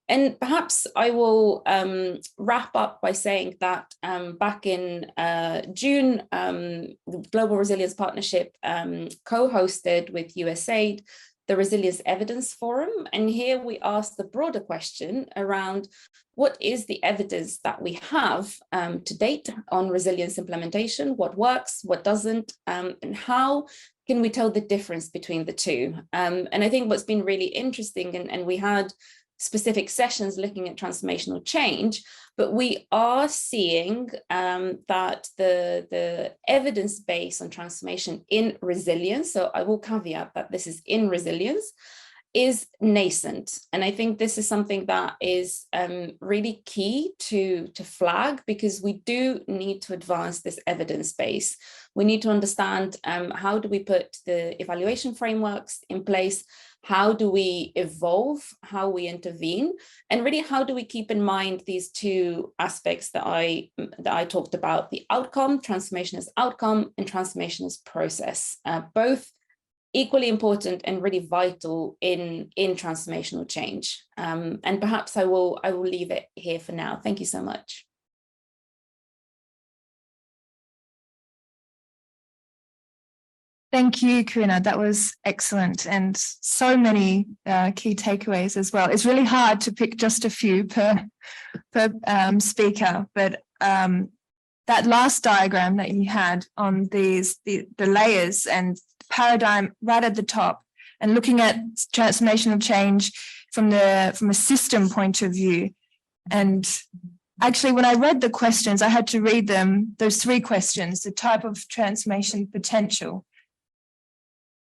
And perhaps I will wrap up by saying that back in June, the Global Resilience Partnership co-hosted with USAID the Resilience Evidence Forum. And here we asked the broader question around what is the evidence that we have to date on resilience implementation, what works, what doesn't, and how can we tell the difference between the two? And I think what's been really interesting, and we had specific sessions looking at transformational change, but we are seeing that the evidence base on transformation in resilience, so I will caveat that this is in resilience, is nascent. And I think this is something that is really key to flag, because we do need to advance this evidence base. We need to understand how do we put the evaluation frameworks in place, how do we evolve, how we intervene, and really how do we keep in mind these two aspects that I talked about: the outcome, transformation as outcome, and transformation as process, both equally important and really vital in transformational change. And perhaps I will leave it here for now. Thank you so much. Thank you, Karina. That was excellent, and so many key takeaways as well. It's really hard to pick just a few per speaker, but that last diagram that you had on the layers and paradigm right at the top, and looking at transformational change from a system point of view. And actually, when I read the questions, I had to read them, those three questions: the type of transformation potential,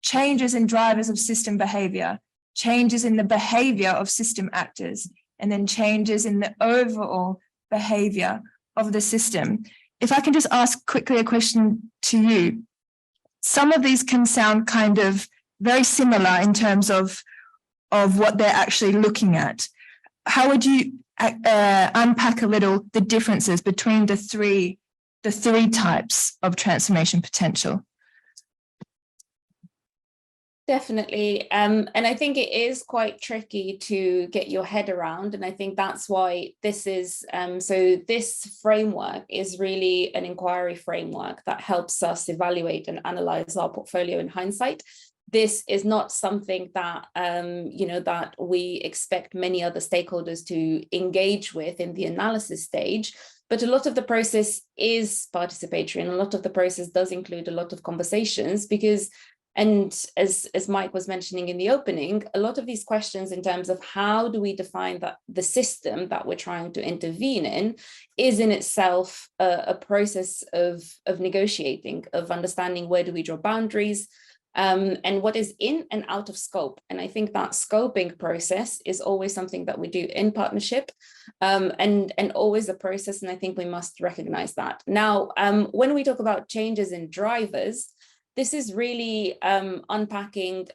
changes in drivers of system behavior, changes in the behavior of system actors, and then changes in the overall behavior of the system. If I can just ask quickly a question to you. Some of these can sound kind of very similar in terms of what they're actually looking at. How would you unpack a little the differences between the three types of transformation potential? Definitely. And I think it is quite tricky to get your head around. And I think that's why this is, so this framework is really an inquiry framework that helps us evaluate and analyze our portfolio in hindsight. This is not something that, that we expect many other stakeholders to engage with in the analysis stage. But a lot of the process is participatory, and a lot of the process does include a lot of conversations, because and as Mike was mentioning in the opening, a lot of these questions in terms of how do we define that the system that we're trying to intervene in is in itself a process of negotiating, of understanding where do we draw boundaries, and what is in and out of scope. And I think that scoping process is always something that we do in partnership, and always a process. And I think we must recognize that. Now, when we talk about changes in drivers, this is really unpacking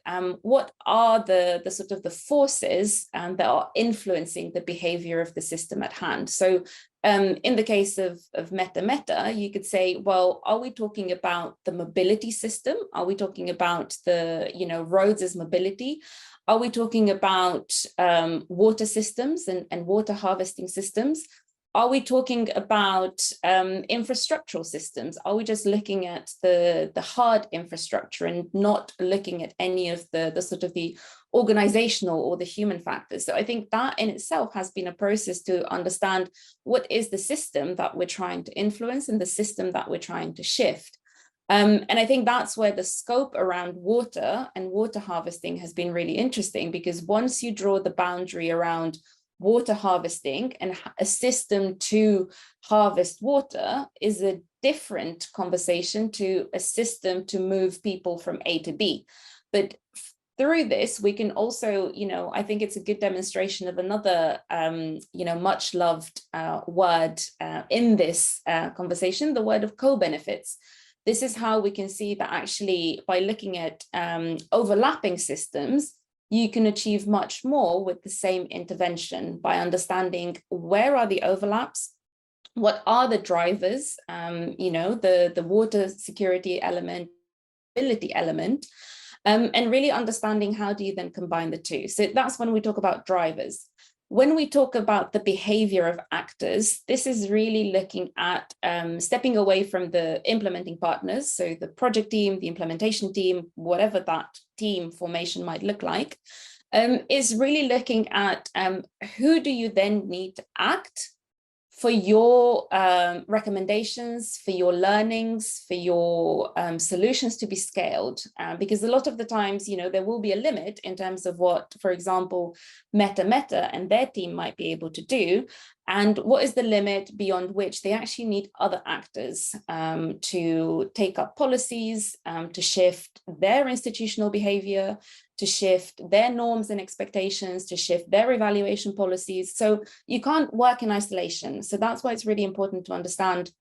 what are the sort of the forces that are influencing the behavior of the system at hand. So in the case of meta, you could say, well, are we talking about the mobility system? Are we talking about the, roads as mobility? Are we talking about water systems and water harvesting systems? Are we talking about infrastructural systems? Are we just looking at the hard infrastructure and not looking at any of the sort of the organizational or the human factors? So I think that in itself has been a process to understand what is the system that we're trying to influence and the system that we're trying to shift. And I think that's where the scope around water and water harvesting has been really interesting, because once you draw the boundary around water harvesting, and a system to harvest water is a different conversation to a system to move people from A to B. But through this, we can also, I think it's a good demonstration of another, much loved word in this conversation, the word of co-benefits. This is how we can see that actually by looking at overlapping systems, you can achieve much more with the same intervention by understanding where are the overlaps, what are the drivers, the water security element, ability element, and really understanding how do you then combine the two. So that's when we talk about drivers. when we talk about the behavior of actors, this is really looking at stepping away from the implementing partners, so the project team, the implementation team, whatever that team formation might look like, is really looking at who do you then need to act for your recommendations, for your learnings, for your solutions to be scaled. Because a lot of the times, you know, there will be a limit in terms of what, for example, Meta and their team might be able to do. And what is the limit beyond which they actually need other actors to take up policies, to shift their institutional behavior, to shift their norms and expectations, to shift their evaluation policies. So you can't work in isolation. So that's why it's really important to understand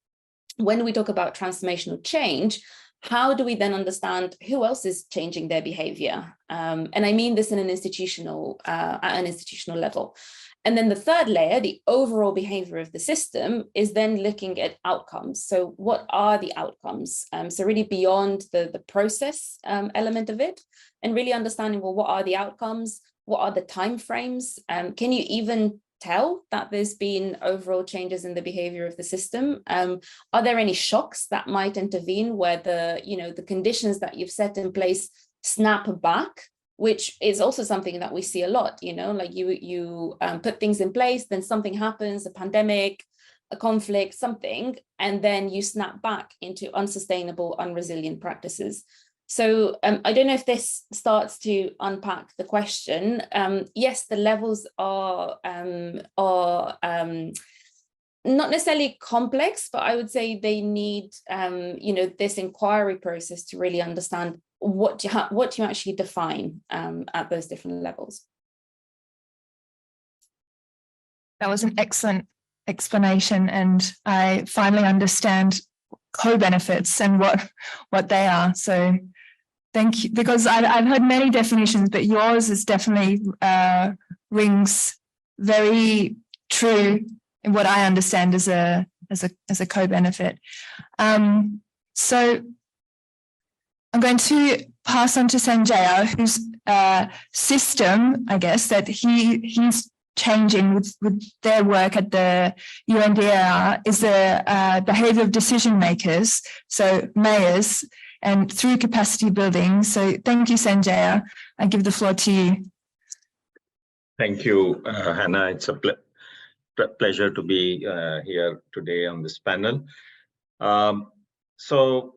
when we talk about transformational change, how do we then understand who else is changing their behavior? And I mean this in an institutional, at an institutional level. And then the third layer, the overall behavior of the system, is then looking at outcomes. So what are the outcomes? So really beyond the process element of it, and really understanding, well, what are the outcomes? What are the timeframes? Can you even tell that there's been overall changes in the behavior of the system? Are there any shocks that might intervene where the conditions that you've set in place snap back? Which is also something that we see a lot, like you put things in place, then something happens, a pandemic, a conflict, something, and then you snap back into unsustainable, unresilient practices. So I don't know if this starts to unpack the question. Yes, the levels are not necessarily complex, but I would say they need, this inquiry process to really understand what you actually define at those different levels. That was an excellent explanation, and I finally understand co-benefits and what they are. So thank you, because I've heard many definitions, but yours is definitely rings very true in what I understand as a co-benefit. So I'm going to pass on to Sanjaya, whose system, I guess, that he's changing with their work at the UNDAR is the behavior of decision makers, so mayors, and through capacity building. So thank you, Sanjaya. I give the floor to you. Thank you, Hannah. It's a pleasure to be here today on this panel. So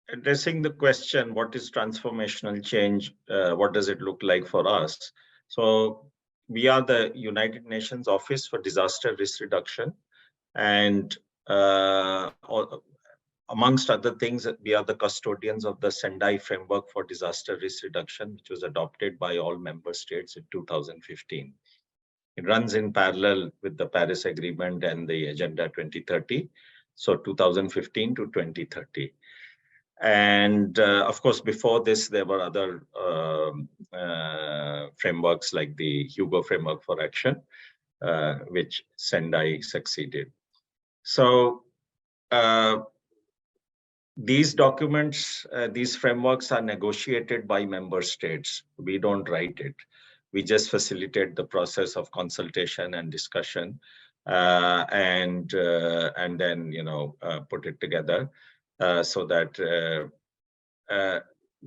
addressing the question, what is transformational change? What does it look like for us? So we are the United Nations Office for Disaster Risk Reduction. And amongst other things, we are the custodians of the Sendai Framework for Disaster Risk Reduction, which was adopted by all member states in 2015. It runs in parallel with the Paris Agreement and the Agenda 2030, so 2015 to 2030. And of course, before this, there were other frameworks like the Hugo Framework for Action, which Sendai succeeded. So these documents, these frameworks are negotiated by member states. We don't write it. We just facilitate the process of consultation and discussion, and then put it together. So that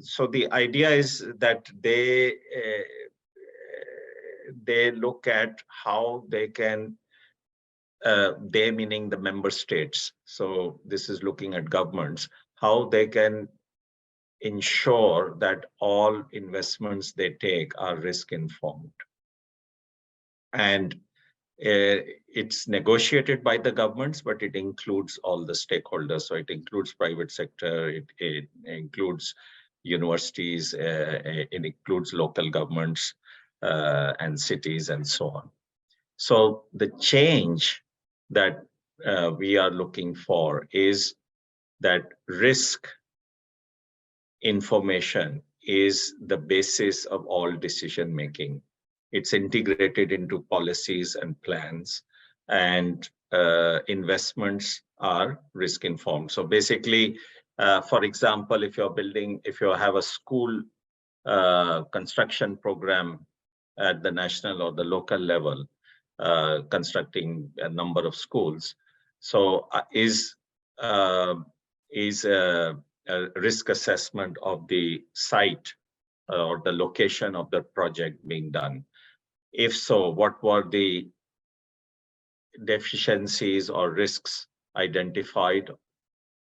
so the idea is that they look at how they can, they meaning the member states. So this is looking at governments, how they can ensure that all investments they take are risk informed. And it's negotiated by the governments, but it includes all the stakeholders. So it includes private sector, it includes universities, it includes local governments and cities and so on. So the change that we are looking for is that risk information is the basis of all decision making. It's integrated into policies and plans, and investments are risk informed. So basically, for example, if you have a school construction program at the national or the local level, constructing a number of schools. So is a risk assessment of the site or the location of the project being done? If so, what were the deficiencies or risks identified,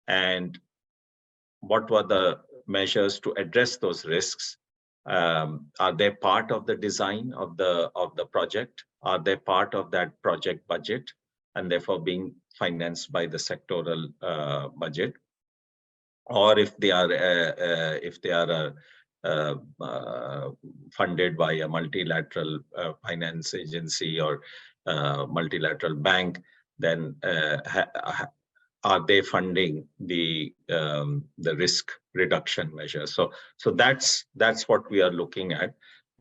and what were the measures to address those risks? Are they part of the design of the project? Are they part of that project budget and therefore being financed by the sectoral budget? Or if they are funded by a multilateral finance agency or multilateral bank, then are they funding the risk reduction measures? So that's what we are looking at.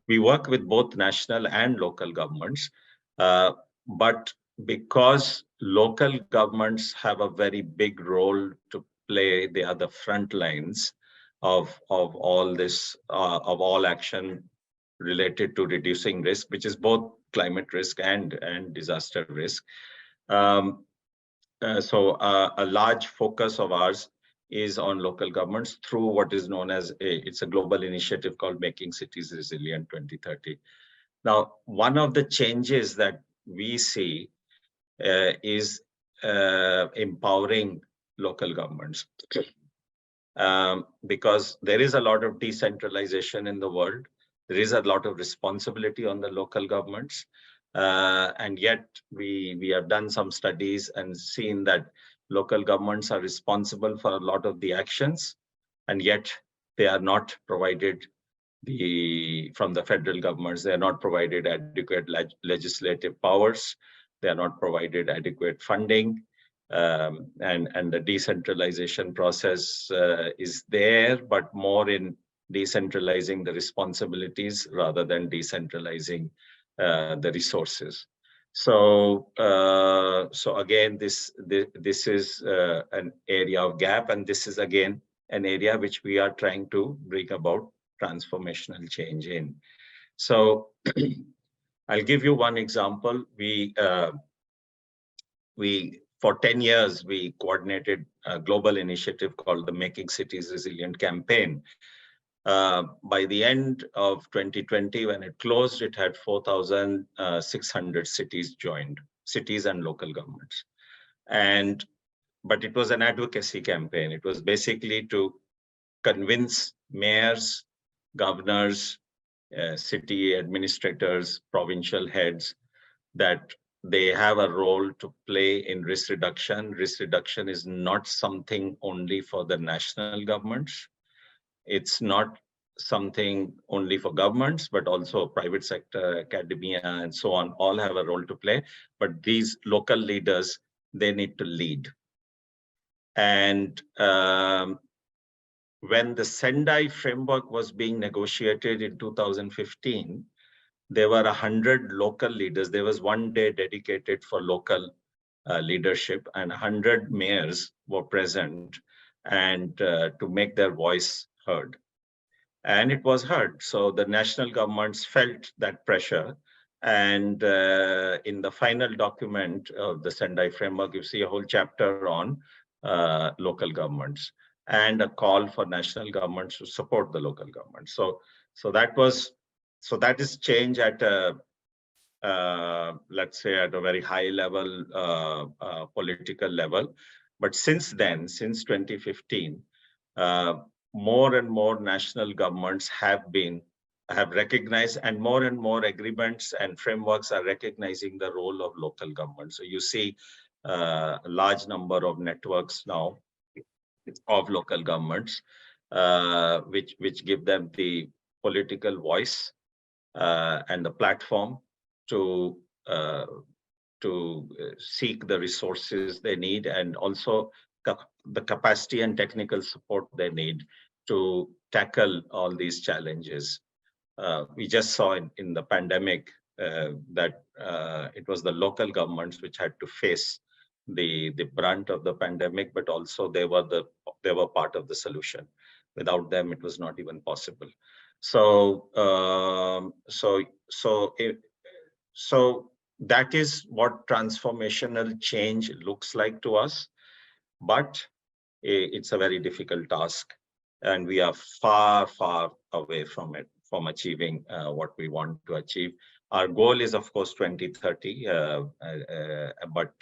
We work with both national and local governments, but because local governments have a very big role to play, they are the front lines of all this of all action related to reducing risk, which is both climate risk and disaster risk. So a large focus of ours is on local governments through what is known as it's a global initiative called Making Cities Resilient 2030. Now, one of the changes that we see is empowering local governments, because there is a lot of decentralization in the world. There is a lot of responsibility on the local governments. And yet we have done some studies and seen that local governments are responsible for a lot of the actions, and yet they are not provided from the federal governments, they are not provided adequate legislative powers, they are not provided adequate funding, and the decentralization process is there, but more in decentralizing the responsibilities rather than decentralizing the resources. So so again, this is an area of gap, and this is again an area which we are trying to bring about transformational change in. So I'll give you one example. We for 10 years we coordinated a global initiative called the Making Cities Resilient campaign. By the end of 2020, when it closed, it had 4,600 cities joined, cities and local governments. But it was an advocacy campaign. It was basically to convince mayors, governors, city administrators, provincial heads that they have a role to play in risk reduction. Risk reduction is not something only for the national governments. It's not something only for governments, but also private sector, academia, and so on, all have a role to play. But these local leaders, they need to lead. And when the Sendai framework was being negotiated in 2015, there were 100 local leaders. There was one day dedicated for local leadership, and 100 mayors were present and to make their voice heard. And it was heard. So the national governments felt that pressure. And in the final document of the Sendai framework, you see a whole chapter on local governments and a call for national governments to support the local government. So that is change at a let's say at a very high level, political level. But since then, since 2015, more and more national governments have recognized, and more agreements and frameworks are recognizing the role of local government. So you see a large number of networks now of local governments, which give them the political voice and the platform to seek the resources they need, and also the capacity and technical support they need to tackle all these challenges. We just saw in the pandemic that it was the local governments which had to face the brunt of the pandemic, but also they were part of the solution. Without them, it was not even possible. So that is what transformational change looks like to us, but it's a very difficult task, and we are far, far away from it, from achieving what we want to achieve. Our goal is, of course, 2030, but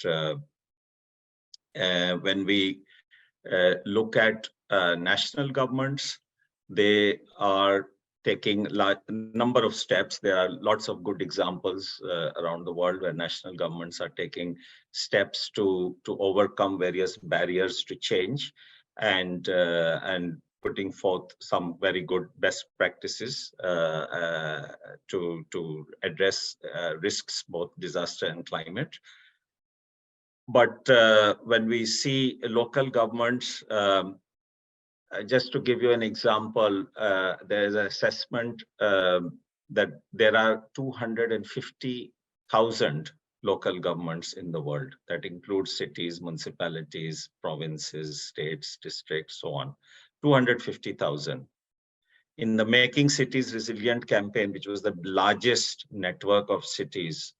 when we look at national governments, they are taking a number of steps. There are lots of good examples around the world where national governments are taking steps to overcome various barriers to change, and putting forth some very good best practices to address risks, both disaster and climate. But when we see local governments, just to give you an example, there is an assessment that there are 250,000 local governments in the world. That includes cities, municipalities, provinces, states, districts, so on. 250,000. In the Making Cities Resilient campaign, which was the largest network of cities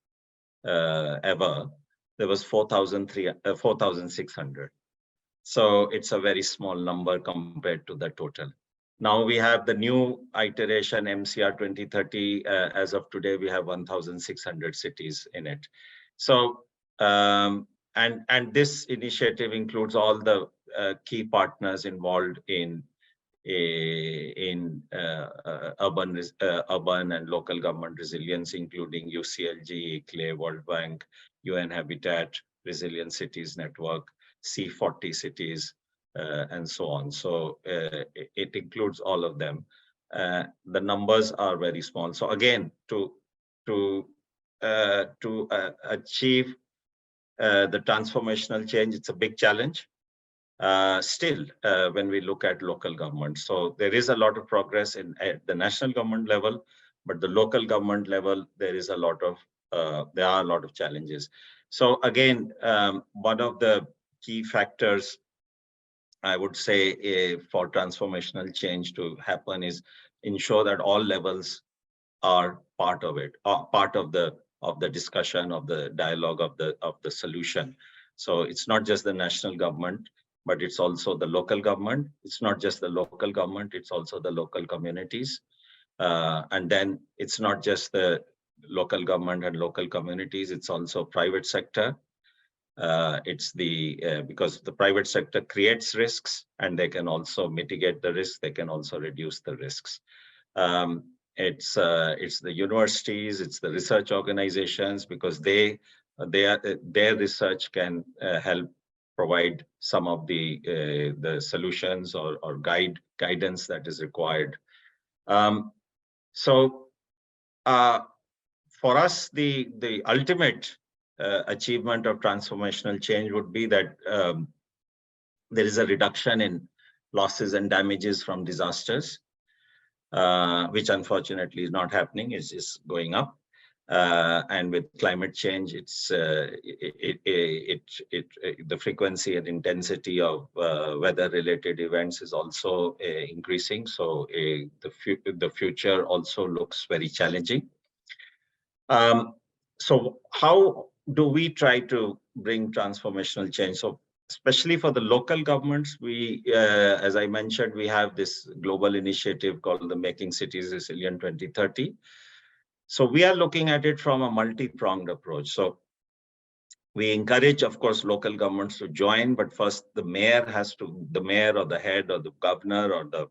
ever, there was 4,600. So it's a very small number compared to the total. Now we have the new iteration, MCR 2030. As of today, we have 1,600 cities in it. So, and this initiative includes all the key partners involved in urban and local government resilience, including UCLG, CLAY, World Bank, UN Habitat, Resilient Cities Network, C40 cities, and so on. So it includes all of them. The numbers are very small. So again, to achieve the transformational change, it's a big challenge. Still, when we look at local government, so there is a lot of progress at the national government level, but the local government level, there are a lot of challenges. So again, one of the key factors, I would say, for transformational change to happen is ensure that all levels are part of it, part of the discussion, of the dialogue, of the solution. So it's not just the national government, but it's also the local government. It's not just the local government, it's also the local communities. And then it's not just the local government and local communities, it's also private sector. Because the private sector creates risks, and they can also mitigate the risks, they can also reduce the risks. It's the universities, it's the research organizations, because their research can help provide some of the solutions or guidance that is required. So for us, the ultimate achievement of transformational change would be that there is a reduction in losses and damages from disasters, which unfortunately is not happening, it's just going up. And with climate change, the frequency and intensity of weather-related events is also increasing. So the future also looks very challenging. So how do we try to bring transformational change? So especially for the local governments, we, as I mentioned, we have this global initiative called the Making Cities Resilient 2030. So we are looking at it from a multi-pronged approach. So we encourage, of course, local governments to join, but first the mayor or the head or the governor or the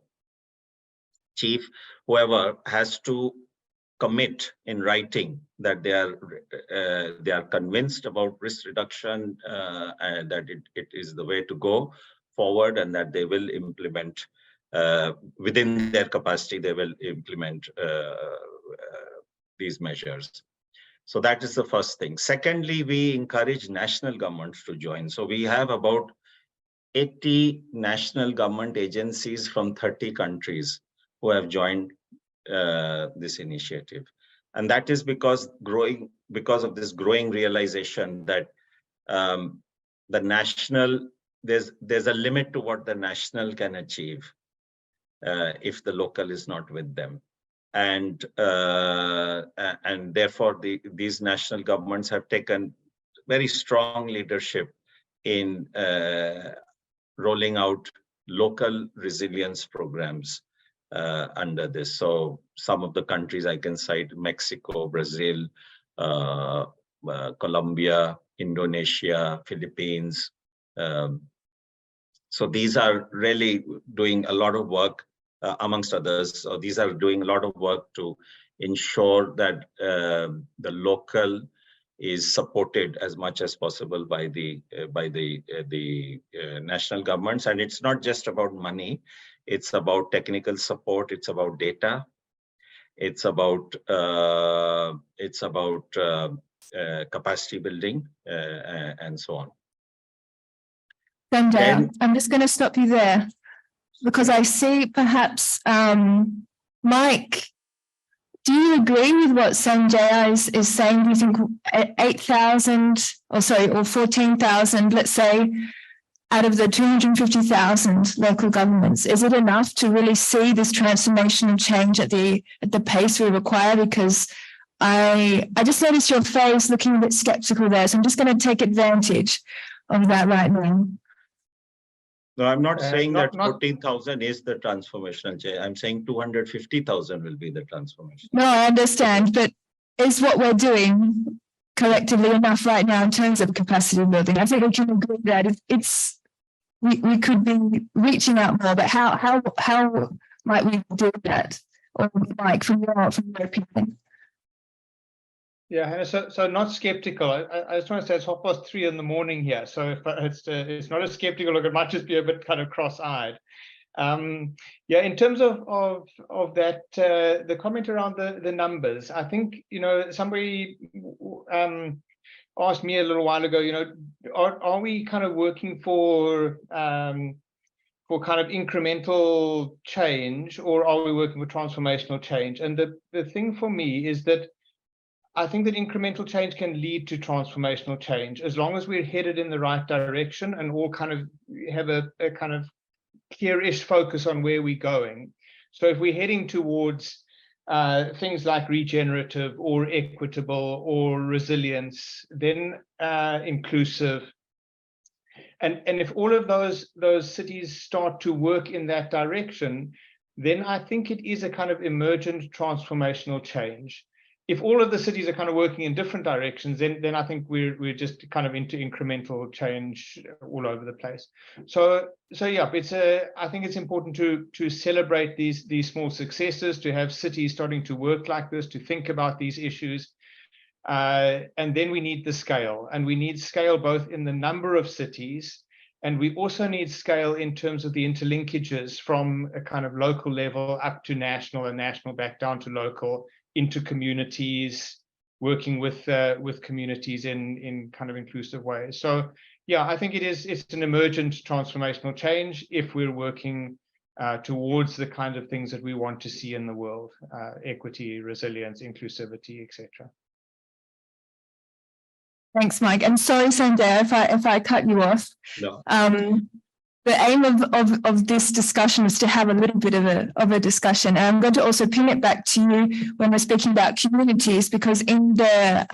chief, whoever, has to commit in writing that they are convinced about risk reduction, and that it is the way to go forward, and that they will implement within their capacity, they will implement these measures. So that is the first thing. Secondly, we encourage national governments to join. So we have about 80 national government agencies from 30 countries who have joined this initiative. And that is because of this growing realization that the national, there's a limit to what the national can achieve if the local is not with them. and therefore these national governments have taken very strong leadership in rolling out local resilience programs under this. So some of the countries I can cite: Mexico, Brazil, Colombia, Indonesia, Philippines. So these are really doing a lot of work, amongst others. So these are doing a lot of work to ensure that the local is supported as much as possible by the national governments. And it's not just about money; it's about technical support. It's about data. It's about capacity building and so on. Sanjay, I'm just going to stop you there because I see perhaps, Mike, do you agree with what Sanjay is saying? Do you think 8,000 or 14,000, let's say, out of the 250,000 local governments, is it enough to really see this transformational change at the pace we require? Because I just noticed your face looking a bit skeptical there, so I'm just going to take advantage of that right now. No, I'm not saying that 14,000 is the transformational change. I'm saying 250,000 will be the transformation. No, I understand, but is what we're doing collectively enough right now in terms of capacity building? I think we can agree that we could be reaching out more, but how might we do that? Or Mike, from your opinion? Yeah, so not skeptical. I just want to say it's 3:30 in the morning here, so if it's not a skeptical look, it might just be a bit kind of cross-eyed. Yeah, in terms of that, the comment around the numbers, I think, somebody asked me a little while ago, are we kind of working for kind of incremental change, or are we working for transformational change? And the thing for me is that I think that incremental change can lead to transformational change as long as we're headed in the right direction and all kind of have a kind of clear-ish focus on where we're going. So if we're heading towards things like regenerative or equitable or resilience, then inclusive, and if all of those cities start to work in that direction, then I think it is a kind of emergent transformational change. If all of the cities are kind of working in different directions, then I think we're just kind of into incremental change all over the place. So yeah, I think it's important to celebrate these small successes, to have cities starting to work like this, to think about these issues, and then we need the scale, and we need scale both in the number of cities, and we also need scale in terms of the interlinkages from a kind of local level up to national, and national back down to local, into communities, working with communities in kind of inclusive ways. So yeah, I think it's an emergent transformational change if we're working towards the kind of things that we want to see in the world: equity, resilience, inclusivity, etc. Thanks, Mike. And sorry, Sanjay, if I cut you off. No. The aim of this discussion is to have a little bit of a discussion. And I'm going to also pin it back to you when we're speaking about communities, because in the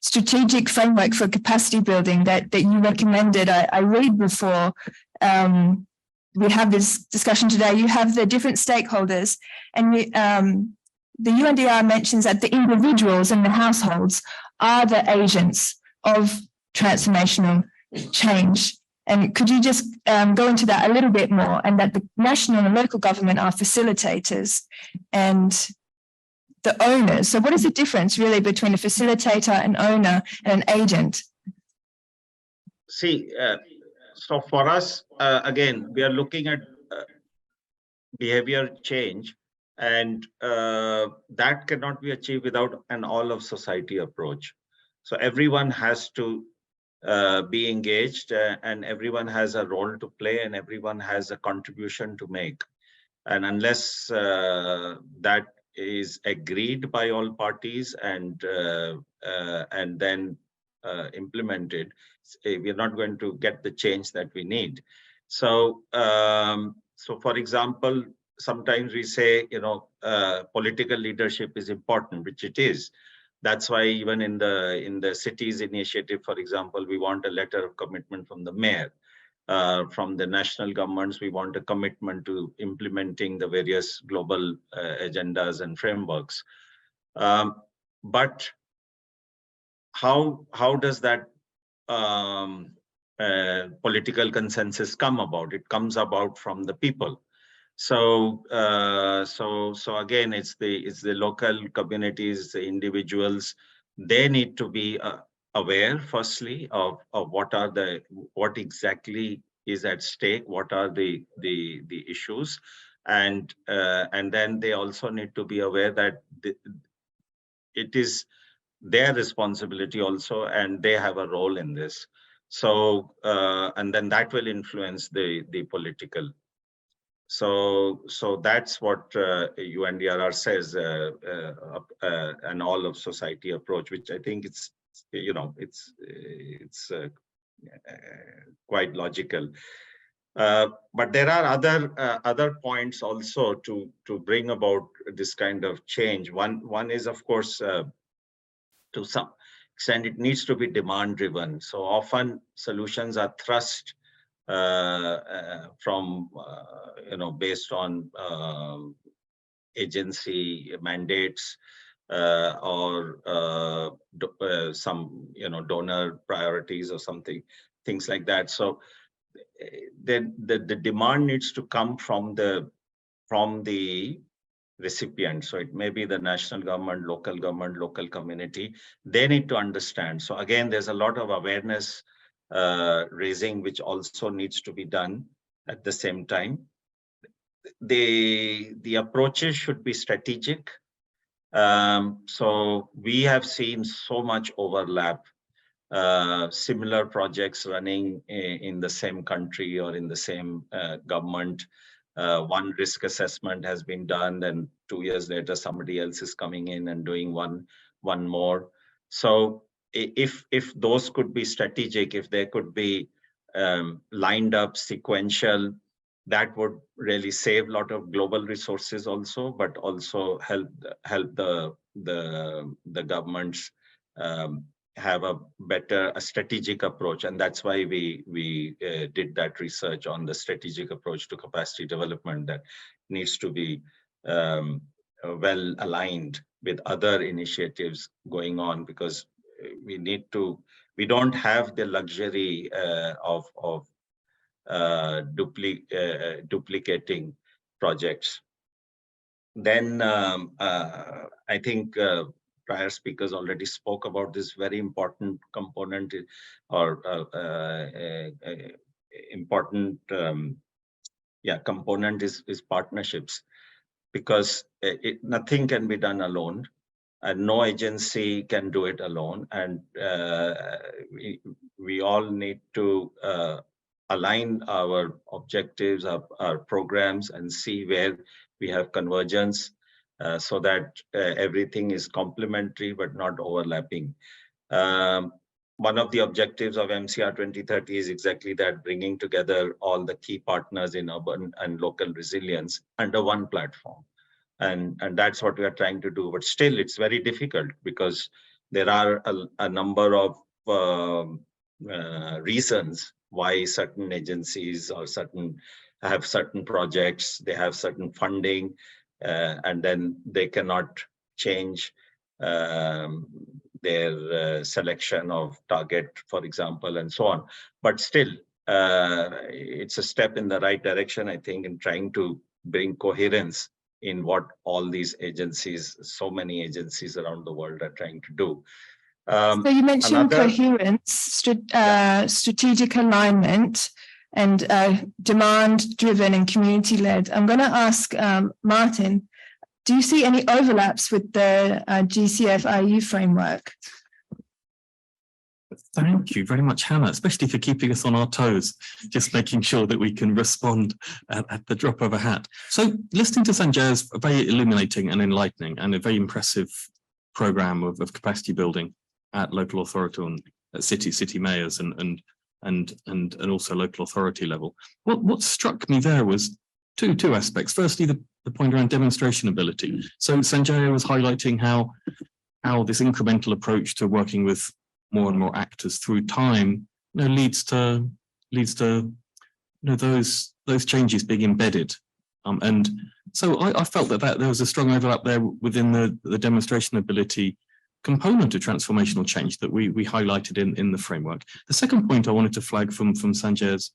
strategic framework for capacity building that you recommended, I read before we have this discussion today, you have the different stakeholders, and the UNDR mentions that the individuals and the households are the agents of transformational change. And could you just go into that a little bit more, and that the national and local government are facilitators and the owners? So what is the difference really between a facilitator, an owner, and an agent? See, so for us, again, we are looking at behavior change, and that cannot be achieved without an all of society approach. So everyone has to be engaged, and everyone has a role to play, and everyone has a contribution to make. And unless that is agreed by all parties and then implemented, we're not going to get the change that we need. So, so for example, sometimes we say, political leadership is important, which it is. That's why even in the cities initiative, for example, we want a letter of commitment from the mayor. From the national governments, we want a commitment to implementing the various global agendas and frameworks. But how does that political consensus come about? It comes about from the people. So again, it's the local communities, the individuals. They need to be aware, firstly, of what exactly is at stake, what are the issues, and then they also need to be aware that it is their responsibility also, and they have a role in this. So and then that will influence the political. So that's what UNDRR says, an all of society approach, which I think it's quite logical. But there are other points also to bring about this kind of change. One is, of course, to some extent, it needs to be demand driven. So often solutions are thrust from based on agency mandates or some donor priorities or something, things like that. So then the demand needs to come from the recipient. So it may be the national government, local community. They need to understand. So again, there's a lot of awareness raising which also needs to be done at the same time. The approaches should be strategic. So we have seen so much overlap, similar projects running in the same country or in the same government. One risk assessment has been done, and 2 years later somebody else is coming in and doing one more. So if those could be strategic, if they could be lined up, sequential, that would really save a lot of global resources also, but also help the governments have a strategic approach. And that's why we did that research on the strategic approach to capacity development that needs to be well aligned with other initiatives going on, because we don't have the luxury of duplicating projects. Then I think prior speakers already spoke about this very important component, or important component is partnerships, because nothing can be done alone, and no agency can do it alone. And we all need to align our objectives, our programs, and see where we have convergence, so that everything is complementary but not overlapping. One of the objectives of MCR 2030 is exactly that, bringing together all the key partners in urban and local resilience under one platform. And that's what we are trying to do. But still, it's very difficult, because there are a number of reasons why certain agencies or have certain projects, they have certain funding, and then they cannot change their selection of target, for example, and so on. But still, it's a step in the right direction, I think, in trying to bring coherence in what all these agencies, so many agencies around the world, are trying to do. So you mentioned coherence, strategic alignment, and demand-driven and community-led. I'm going to ask Martin, do you see any overlaps with the GCF-IU framework? Thank you very much, Hannah, especially for keeping us on our toes, just making sure that we can respond at the drop of a hat. So listening to Sanjay is very illuminating and enlightening, and a very impressive program of capacity building at local authority and at city mayors and also local authority level. What struck me there was two aspects. Firstly, the point around demonstration ability. So Sanjaya was highlighting how this incremental approach to working with more and more actors through time, leads to those changes being embedded. And so I felt that there was a strong overlap there within the demonstration ability component of transformational change that we highlighted in the framework. The second point I wanted to flag from Sanjay's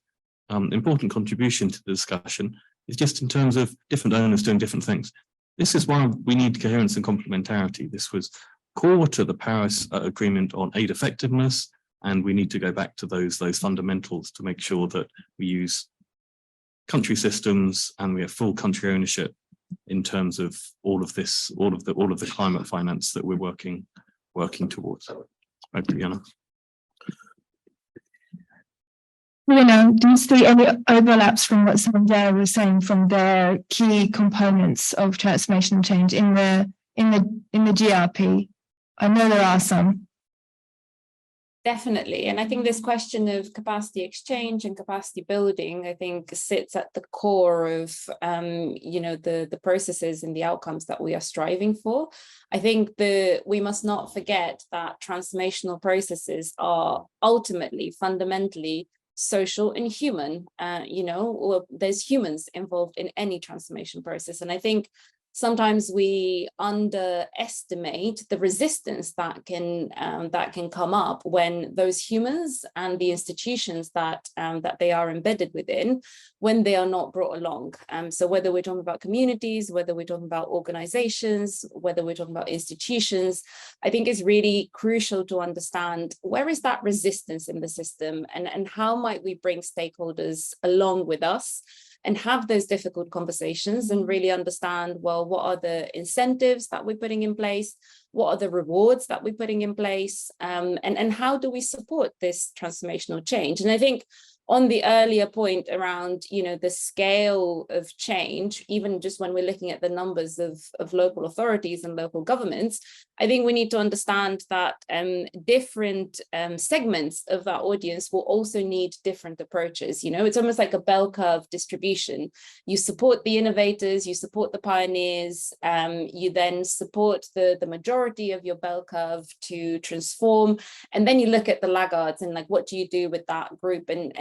important contribution to the discussion is just in terms of different owners doing different things. This is why we need coherence and complementarity. This was core to the Paris Agreement on aid effectiveness, and we need to go back to those fundamentals to make sure that we use country systems and we have full country ownership in terms of all of the climate finance that we're working towards. Back to Jana. Do you see any overlaps from what Sanjaya was saying from the key components of transformational change in the GRP? I know there are some. Definitely. And I think this question of capacity exchange and capacity building, I think, sits at the core of, the processes and the outcomes that we are striving for. I think we must not forget that transformational processes are ultimately, fundamentally social and human. There's humans involved in any transformation process. And I think sometimes we underestimate the resistance that can come up when those humans and the institutions that they are embedded within, when they are not brought along. So whether we're talking about communities, whether we're talking about organizations, whether we're talking about institutions, I think it's really crucial to understand where is that resistance in the system, and how might we bring stakeholders along with us and have those difficult conversations and really understand, well, what are the incentives that we're putting in place? What are the rewards that we're putting in place? And how do we support this transformational change? And I think on the earlier point around, the scale of change, even just when we're looking at the numbers of local authorities and local governments, I think we need to understand that different segments of that audience will also need different approaches. It's almost like a bell curve distribution. You support the innovators, you support the pioneers, you then support the majority of your bell curve to transform. And then you look at the laggards and what do you do with that group? And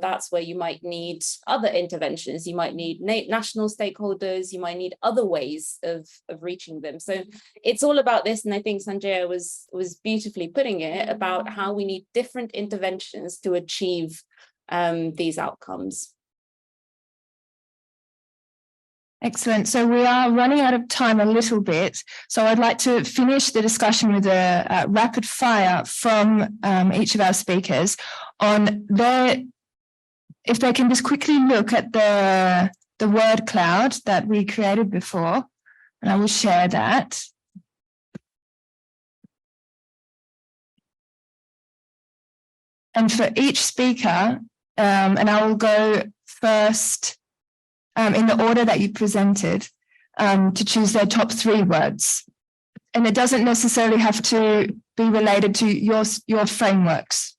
that's where you might need other interventions. You might need national stakeholders. You might need other ways of reaching them. So it's all about this. And I think Sanjaya was beautifully putting it about how we need different interventions to achieve these outcomes. Excellent. So we are running out of time a little bit. So I'd like to finish the discussion with a rapid fire from each of our speakers on if they can just quickly look at the word cloud that we created before, and I will share that. And for each speaker, and I will go first in the order that you presented, to choose their top 3 words. And it doesn't necessarily have to be related to your frameworks,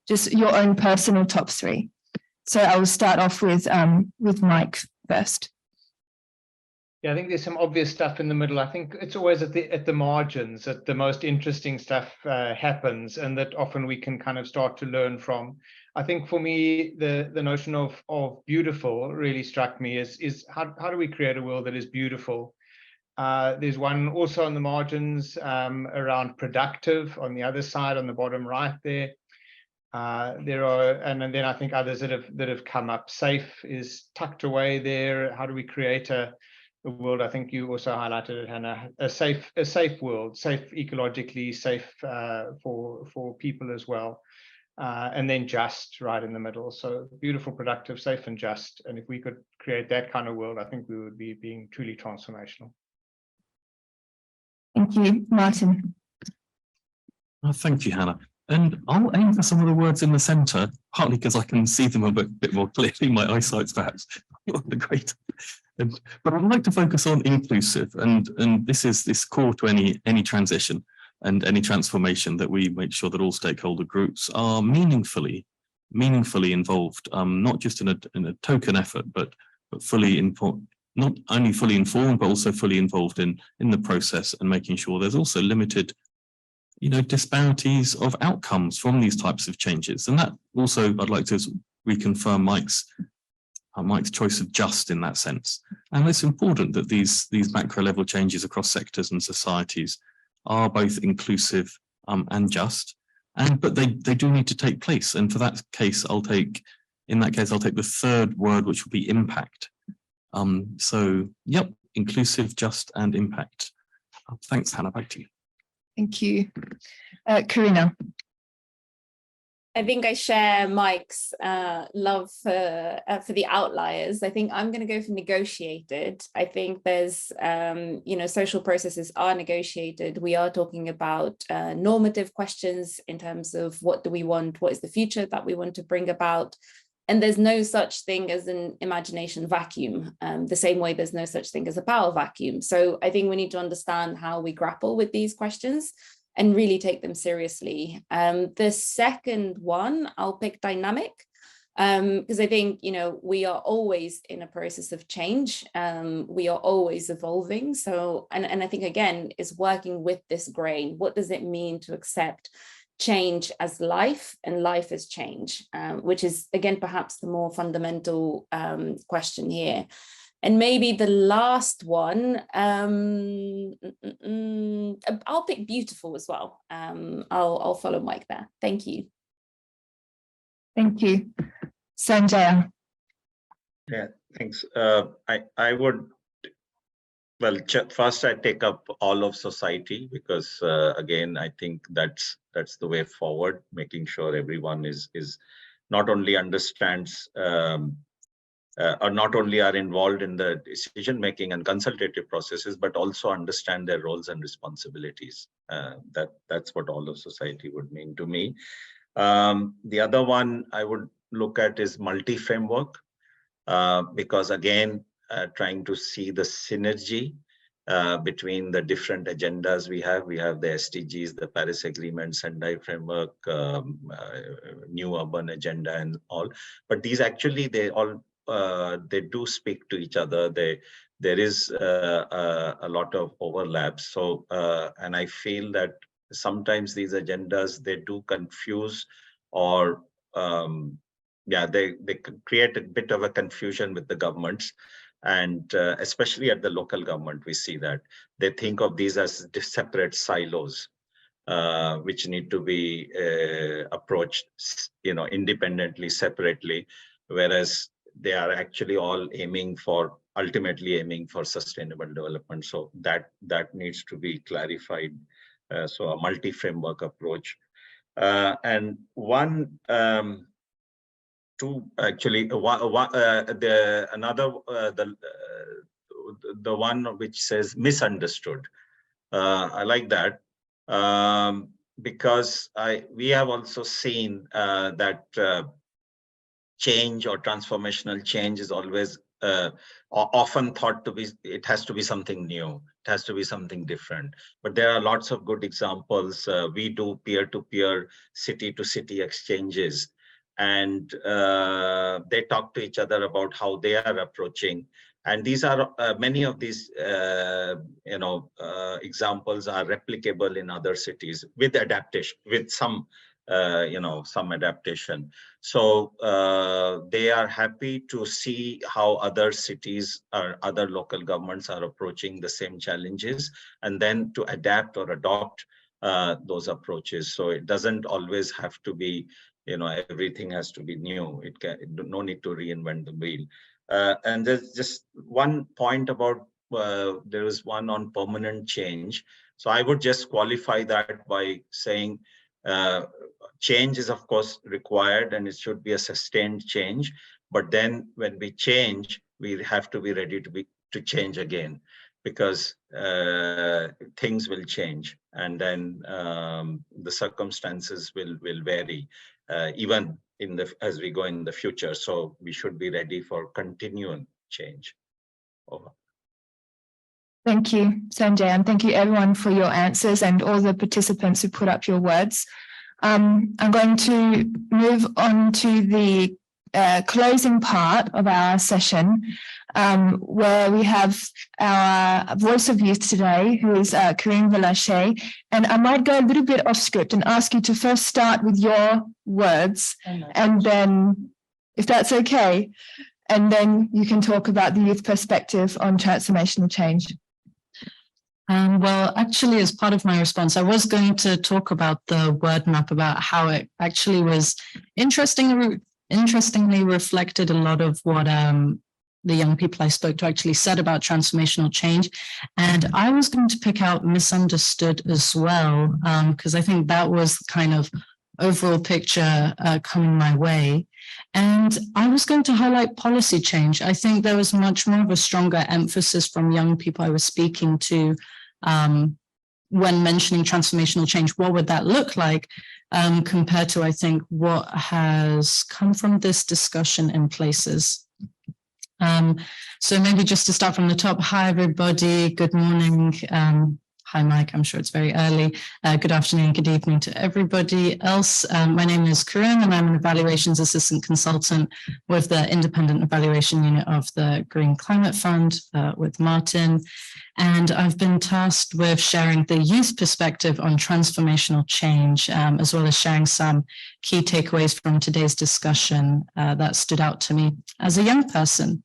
just your own personal top 3. So I will start off with Mike first. Yeah, I think there's some obvious stuff in the middle. I think it's always at the margins that the most interesting stuff happens, and that often we can kind of start to learn from. I think for me, the notion of beautiful really struck me is how do we create a world that is beautiful? There's one also on the margins around productive on the other side on the bottom right there. There are, and then I think others that have come up. Safe is tucked away there. How do we create a world? I think you also highlighted it, Hannah. A safe world, safe ecologically, safe for people as well, and then just right in the middle. So beautiful, productive, safe, and just. And if we could create that kind of world, I think we would be being truly transformational. Thank you, Martin. Thank you, Hannah. And I'll aim for some of the words in the centre, partly because I can see them a bit more clearly. My eyesight's perhaps not the great. But I'd like to focus on inclusive, and this is core to any transition and any transformation, that we make sure that all stakeholder groups are meaningfully involved, not just in a token effort, but fully not only fully informed, but also fully involved in the process, and making sure there's also limited, disparities of outcomes from these types of changes. And that also, I'd like to reconfirm Mike's choice of just in that sense. And it's important that these macro level changes across sectors and societies are both inclusive and just, but they do need to take place. And for that case, I'll take the third word, which will be impact. So, yep, inclusive, just, and impact. Thanks, Hannah. Back to you. Thank you. Karina. I think I share Mike's love for the outliers. I think I'm going to go for negotiated. I think there's, social processes are negotiated. We are talking about normative questions in terms of what do we want, what is the future that we want to bring about. And there's no such thing as an imagination vacuum, the same way there's no such thing as a power vacuum. So I think we need to understand how we grapple with these questions and really take them seriously. The second one, I'll pick dynamic, because I think, we are always in a process of change. We are always evolving. So, and I think, again, is working with this grain. What does it mean to accept change as life and life as change, which is, again, perhaps the more fundamental question here. And maybe the last one, I'll pick beautiful as well. I'll follow Mike there. Thank you. Thank you. Sanjaya. Yeah, thanks. I would, first I take up all of society, because again, I think that's the way forward, making sure everyone is not only understands or not only are involved in the decision making and consultative processes, but also understand their roles and responsibilities. That's what all of society would mean to me. The other one I would look at is multi-framework, because again, trying to see the synergy between the different agendas we have. We have the SDGs, the Paris Agreement, Sendai Framework, New Urban Agenda, and all. But these actually, they do speak to each other. There is a lot of overlap. So, and I feel that sometimes these agendas, they do confuse, or they create a bit of a confusion with the governments. And especially at the local government, we see that they think of these as separate silos, which need to be approached, independently, separately, whereas they are actually all ultimately aiming for sustainable development. So that needs to be clarified. So a multi-framework approach. And the one which says misunderstood. I like that, because we have also seen that change or transformational change is always often thought to be, it has to be something new, it has to be something different. But there are lots of good examples. We do peer-to-peer, city-to-city exchanges, and they talk to each other about how they are approaching. And these are many of these examples are replicable in other cities with adaptation, with some adaptation. So they are happy to see how other cities or other local governments are approaching the same challenges, and then to adapt or adopt those approaches. So it doesn't always have to be, everything has to be new. No need to reinvent the wheel. And there's just one point about, there is one on permanent change. So I would just qualify that by saying, change is of course required, and it should be a sustained change. But then when we change, we have to be ready to change again, because things will change, and then the circumstances will vary, even as we go in the future. So we should be ready for continuing change. Over. Thank you, Sanjay, and thank you everyone for your answers and all the participants who put up your words. I'm going to move on to the closing part of our session, where we have our voice of youth today, who is Corinne Valache. And I might go a little bit off script and ask you to first start with your words, and then, if that's okay, and then you can talk about the youth perspective on transformational change. Well, actually, as part of my response, I was going to talk about the word map, about how it actually was interestingly reflected a lot of what the young people I spoke to actually said about transformational change. And I was going to pick out misunderstood as well, because I think that was kind of overall picture coming my way. And I was going to highlight policy change. I think there was much more of a stronger emphasis from young people I was speaking to when mentioning transformational change. What would that look like compared to, I think, what has come from this discussion in places? So maybe just to start from the top. Hi, everybody. Good morning. Hi, Mike. I'm sure it's very early. Good afternoon, good evening to everybody else. My name is Corinne, and I'm an evaluations assistant consultant with the Independent Evaluation Unit of the Green Climate Fund with Martin. And I've been tasked with sharing the youth perspective on transformational change, as well as sharing some key takeaways from today's discussion that stood out to me as a young person.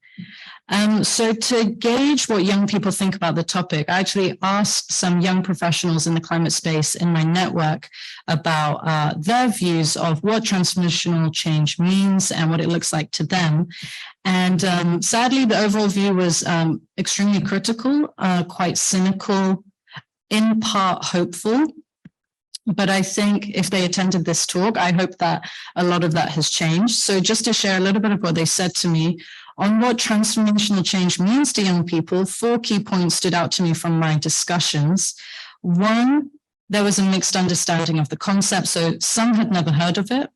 So to gauge what young people think about the topic, I actually asked some young professionals in the climate space in my network about their views of what transformational change means and what it looks like to them. And sadly, the overall view was extremely critical, quite cynical, in part hopeful. But I think if they attended this talk, I hope that a lot of that has changed. So just to share a little bit of what they said to me on what transformational change means to young people, 4 key points stood out to me from my discussions. One, there was a mixed understanding of the concept. So some had never heard of it.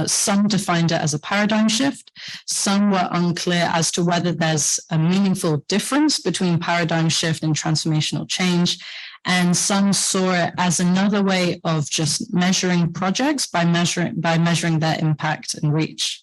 Some defined it as a paradigm shift. Some were unclear as to whether there's a meaningful difference between paradigm shift and transformational change. And some saw it as another way of just measuring projects by measuring their impact and reach.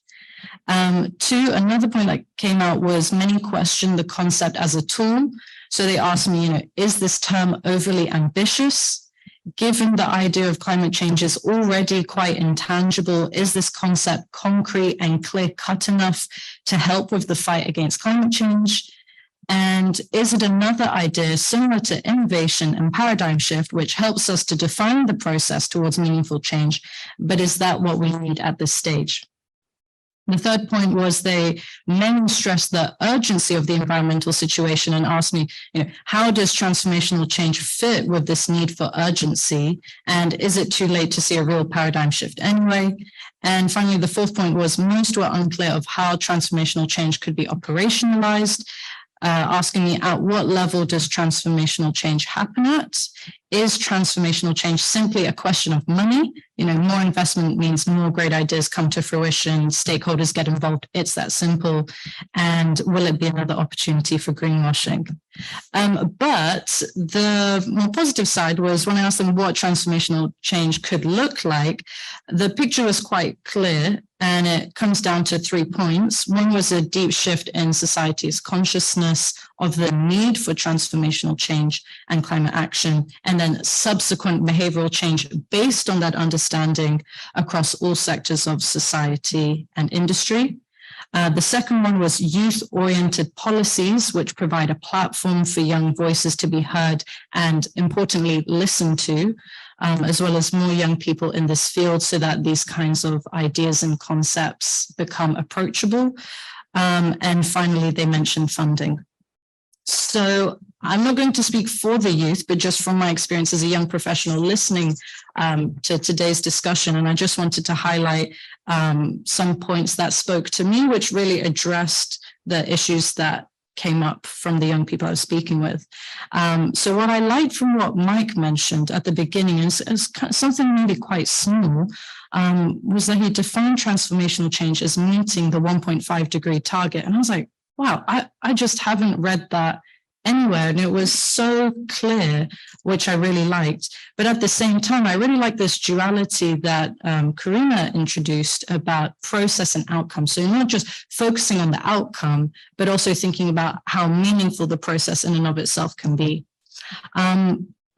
2, another point that came out was many questioned the concept as a tool. So they asked me, is this term overly ambitious? Given the idea of climate change is already quite intangible, is this concept concrete and clear-cut enough to help with the fight against climate change? And is it another idea similar to innovation and paradigm shift, which helps us to define the process towards meaningful change? But is that what we need at this stage? The third point was they mainly stressed the urgency of the environmental situation and asked me, how does transformational change fit with this need for urgency? And is it too late to see a real paradigm shift anyway? And finally, the fourth point was most were unclear of how transformational change could be operationalized, asking me at what level does transformational change happen at? Is transformational change simply a question of money? More investment means more great ideas come to fruition, stakeholders get involved, it's that simple. And will it be another opportunity for greenwashing? But the more positive side was when I asked them what transformational change could look like, the picture was quite clear. And it comes down to 3 points. One was a deep shift in society's consciousness of the need for transformational change and climate action, and then subsequent behavioral change based on that understanding across all sectors of society and industry. The second one was youth-oriented policies, which provide a platform for young voices to be heard and, importantly, listened to, as well as more young people in this field so that these kinds of ideas and concepts become approachable. And finally, they mentioned funding. So I'm not going to speak for the youth, but just from my experience as a young professional listening to today's discussion, and I just wanted to highlight some points that spoke to me, which really addressed the issues that came up from the young people I was speaking with. So what I liked from what Mike mentioned at the beginning is something really quite small, was that he defined transformational change as meeting the 1.5 degree target. And I was like, wow, I just haven't read that anywhere, and it was so clear, which I really liked. But at the same time, I really like this duality that Karina introduced about process and outcome. So you're not just focusing on the outcome, but also thinking about how meaningful the process in and of itself can be.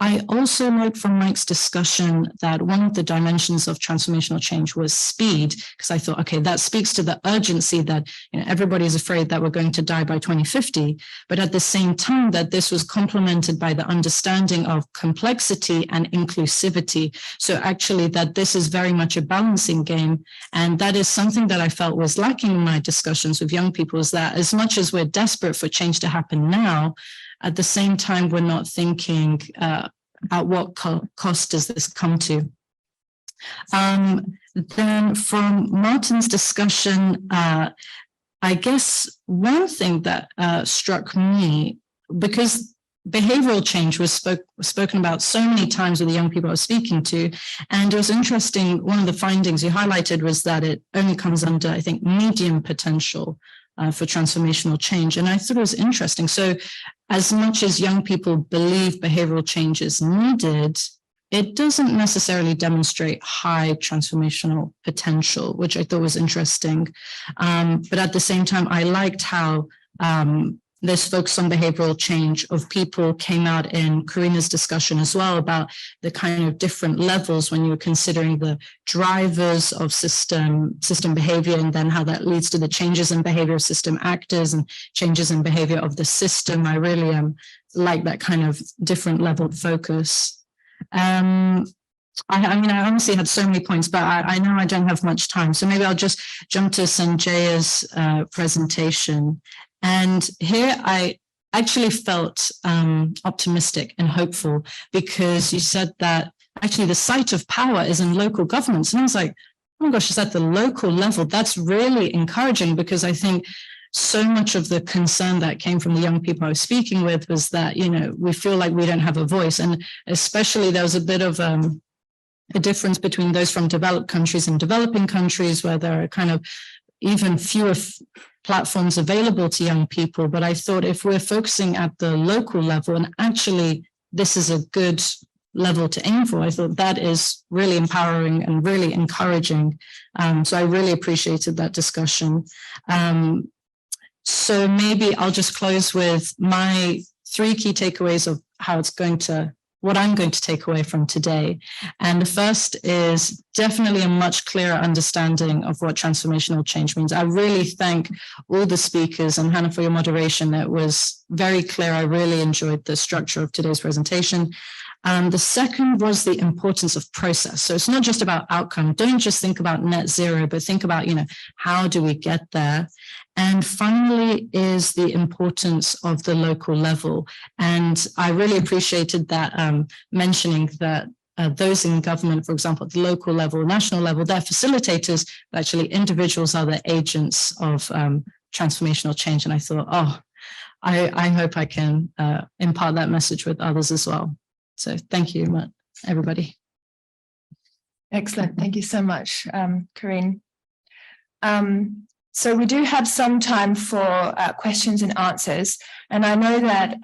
I also liked from Mike's discussion that one of the dimensions of transformational change was speed, because I thought, okay, that speaks to the urgency that, you know, everybody is afraid that we're going to die by 2050, but at the same time that this was complemented by the understanding of complexity and inclusivity. So actually that this is very much a balancing game. And that is something that I felt was lacking in my discussions with young people, is that as much as we're desperate for change to happen now, at the same time, we're not thinking at what cost does this come to. Then from Martin's discussion, I guess one thing that struck me, because behavioral change was spoken about so many times with the young people I was speaking to, and it was interesting, one of the findings you highlighted was that it only comes under, I think, medium potential for transformational change. And I thought it was interesting. So as much as young people believe behavioral change is needed, it doesn't necessarily demonstrate high transformational potential, which I thought was interesting. But at the same time, I liked how this focus on behavioral change of people came out in Karina's discussion as well, about the kind of different levels when you're considering the drivers of system behavior, and then how that leads to the changes in behavior of system actors and changes in behavior of the system. I really like that kind of different level focus. I mean, I honestly had so many points, but I know I don't have much time. So maybe I'll just jump to Sanjaya's presentation. And here I actually felt optimistic and hopeful, because you said that actually the site of power is in local governments. And I was like, oh my gosh, it's at the local level. That's really encouraging, because I think so much of the concern that came from the young people I was speaking with was that, you know, we feel like we don't have a voice. And especially there was a bit of a difference between those from developed countries and developing countries, where there are kind of even fewer platforms available to young people. But I thought if we're focusing at the local level, and actually this is a good level to aim for, I thought that is really empowering and really encouraging. So I really appreciated that discussion. So maybe I'll just close with my 3 key takeaways of how it's going to, what I'm going to take away from today. And the first is definitely a much clearer understanding of what transformational change means. I really thank all the speakers, and Hannah, for your moderation. It was very clear. I really enjoyed the structure of today's presentation. The second was the importance of process. So it's not just about outcome. Don't just think about net zero, but think about, you know, how do we get there? And finally is the importance of the local level. And I really appreciated that mentioning that those in government, for example, at the local level, national level, they're facilitators, but actually individuals are the agents of transformational change. And I thought, oh, I hope I can impart that message with others as well. So thank you, everybody. Excellent. Thank you so much, Corinne. So we do have some time for questions and answers. And I know that,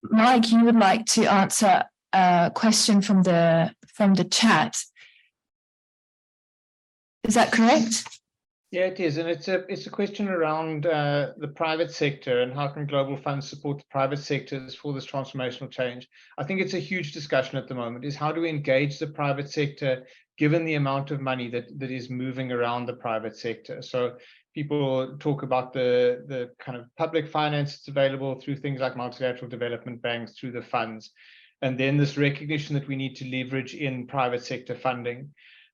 Mike, you would like to answer a question from the chat. Is that correct? Yeah, it is, and it's a question around the private sector and how can global funds support the private sectors for this transformational change. I think it's a huge discussion at the moment, is how do we engage the private sector given the amount of money that is moving around the private sector. So people talk about the kind of public finance that's available through things like multilateral development banks, through the funds, and then this recognition that we need to leverage in private sector funding.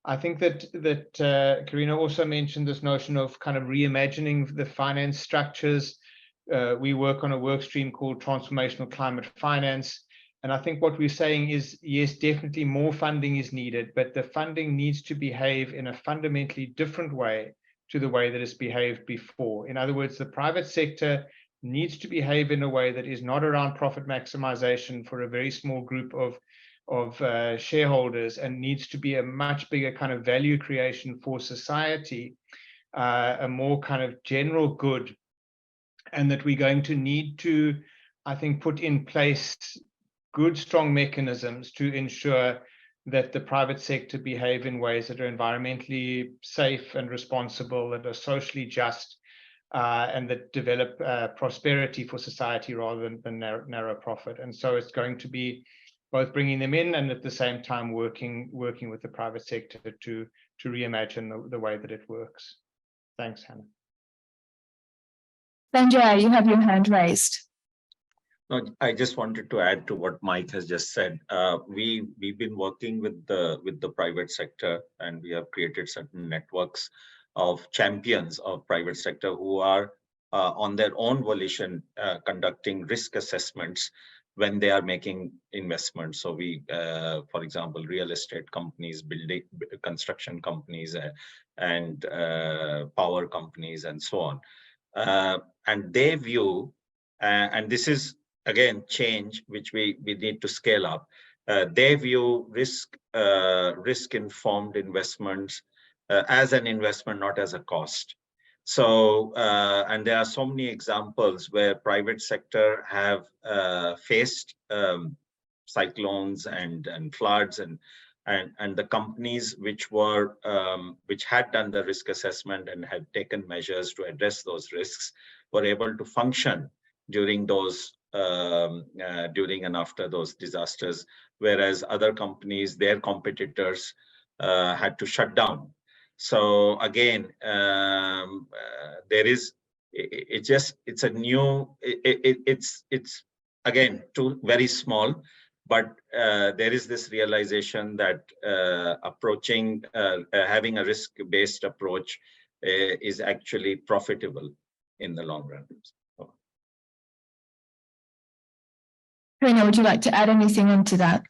I think that Karina also mentioned this notion of kind of reimagining the finance structures. We work on a work stream called Transformational Climate Finance. And I think what we're saying is, yes, definitely more funding is needed, but the funding needs to behave in a fundamentally different way to the way that it's behaved before. In other words, the private sector needs to behave in a way that is not around profit maximization for a very small group of shareholders, and needs to be a much bigger kind of value creation for society, a more kind of general good, and that we're going to need to I think, put in place good, strong mechanisms to ensure that the private sector behave in ways that are environmentally safe and responsible, that are socially just, and that develop prosperity for society rather than narrow profit. And so it's going to be both bringing them in and at the same time working with the private sector to reimagine the way that it works. Thanks, Hannah. Sanjay, you have your hand raised. No, I just wanted to add to what Mike has just said. We've been working with the private sector, and we have created certain networks of champions of private sector who are on their own volition conducting risk assessments when they are making investments. So we, for example, real estate companies, building construction companies, and power companies, and so on. And they view, and this is again change which we need to scale up. They view risk-informed investments as an investment, not as a cost. So, and there are so many examples where private sector have faced cyclones and floods, and the companies which had done the risk assessment and had taken measures to address those risks were able to function during those during and after those disasters, whereas other companies, their competitors, had to shut down. So again, there is, it's again too very small, but there is this realization that having a risk-based approach is actually profitable in the long run. Karina, would you like to add anything onto that?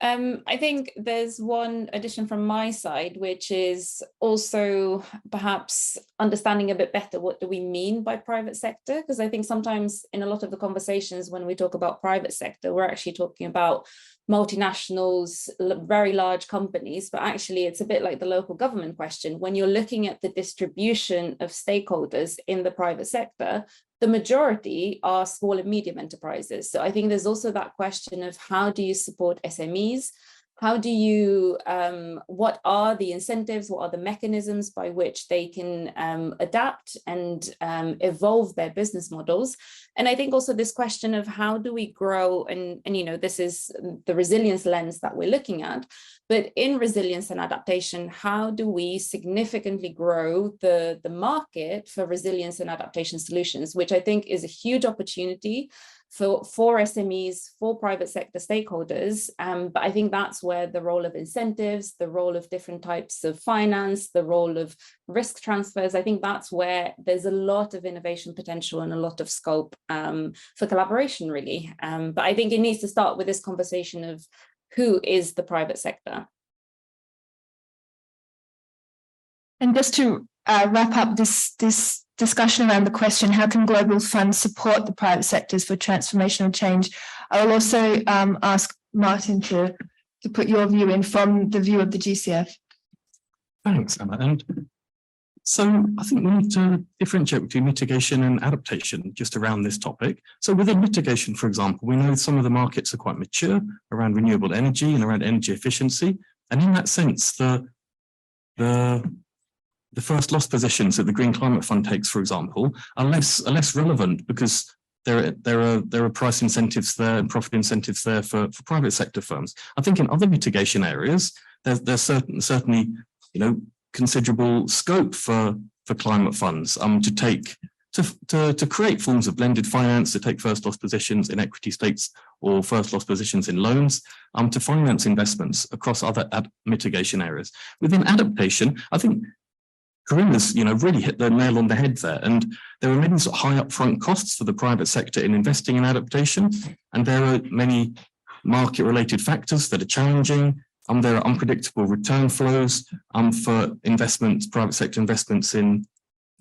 I think there's one addition from my side, which is also perhaps understanding a bit better what do we mean by private sector, because I think sometimes in a lot of the conversations when we talk about private sector, we're actually talking about multinationals, very large companies, but actually it's a bit like the local government question. When you're looking at the distribution of stakeholders in the private sector, the majority are small and medium enterprises. So I think there's also that question of how do you support SMEs? How do you, what are the incentives? What are the mechanisms by which they can adapt and evolve their business models? And I think also this question of how do we grow, and you know, this is the resilience lens that we're looking at, but in resilience and adaptation, how do we significantly grow the market for resilience and adaptation solutions, which I think is a huge opportunity for SMEs, for private sector stakeholders. But I think that's where the role of incentives, the role of different types of finance, the role of risk transfers, I think that's where there's a lot of innovation potential and a lot of scope for collaboration, really. But I think it needs to start with this conversation of who is the private sector. And just to wrap up this discussion around the question, how can global funds support the private sectors for transformational change? I will also ask Martin to put your view in from the view of the GCF. Thanks, Emma. And so I think we need to differentiate between mitigation and adaptation just around this topic. So within mitigation, for example, we know some of the markets are quite mature around renewable energy and around energy efficiency. And in that sense, the first loss positions that the Green Climate Fund takes, for example, are less relevant because there are price incentives there and profit incentives there for private sector firms. I think in other mitigation areas, there's certainly considerable scope for climate funds to create forms of blended finance, to take first loss positions in equity stakes or first loss positions in loans, to finance investments across other mitigation areas. Within adaptation, I think Karina's really hit the nail on the head there. And there are many sort of high upfront costs for the private sector in investing in adaptation. And there are many market-related factors that are challenging. There are unpredictable return flows for investments, private sector investments in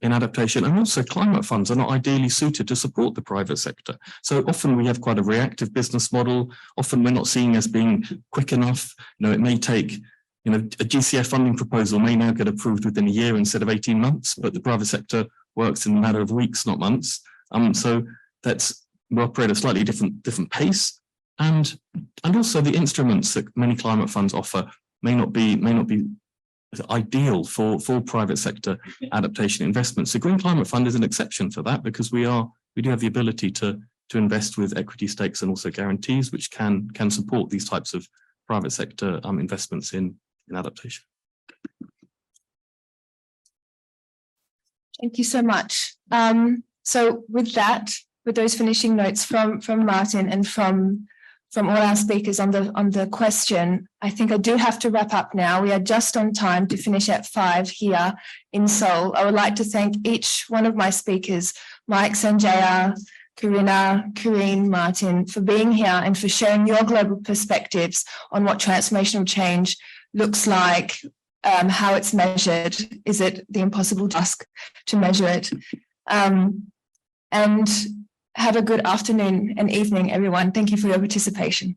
adaptation. And also climate funds are not ideally suited to support the private sector. So often we have quite a reactive business model. Often we're not seen as being quick enough. It may take a GCF funding proposal may now get approved within a year instead of 18 months, but the private sector works in a matter of weeks, not months. So that's we operate at a slightly different pace, and also the instruments that many climate funds offer may not be ideal for private sector adaptation investments. The Green Climate Fund is an exception for that, because we do have the ability to invest with equity stakes and also guarantees, which can support these types of private sector investments in adaptation. Thank you so much. So with that, with those finishing notes from Martin and from all our speakers on the question, I think I do have to wrap up now. We are just on time to finish at 5 here in Seoul. I would like to thank each one of my speakers, Mike, Sanjaya, Karina, Karine, Martin, for being here and for sharing your global perspectives on what transformational change looks like, how it's measured. Is it the impossible task to measure it? And have a good afternoon and evening, everyone. Thank you for your participation.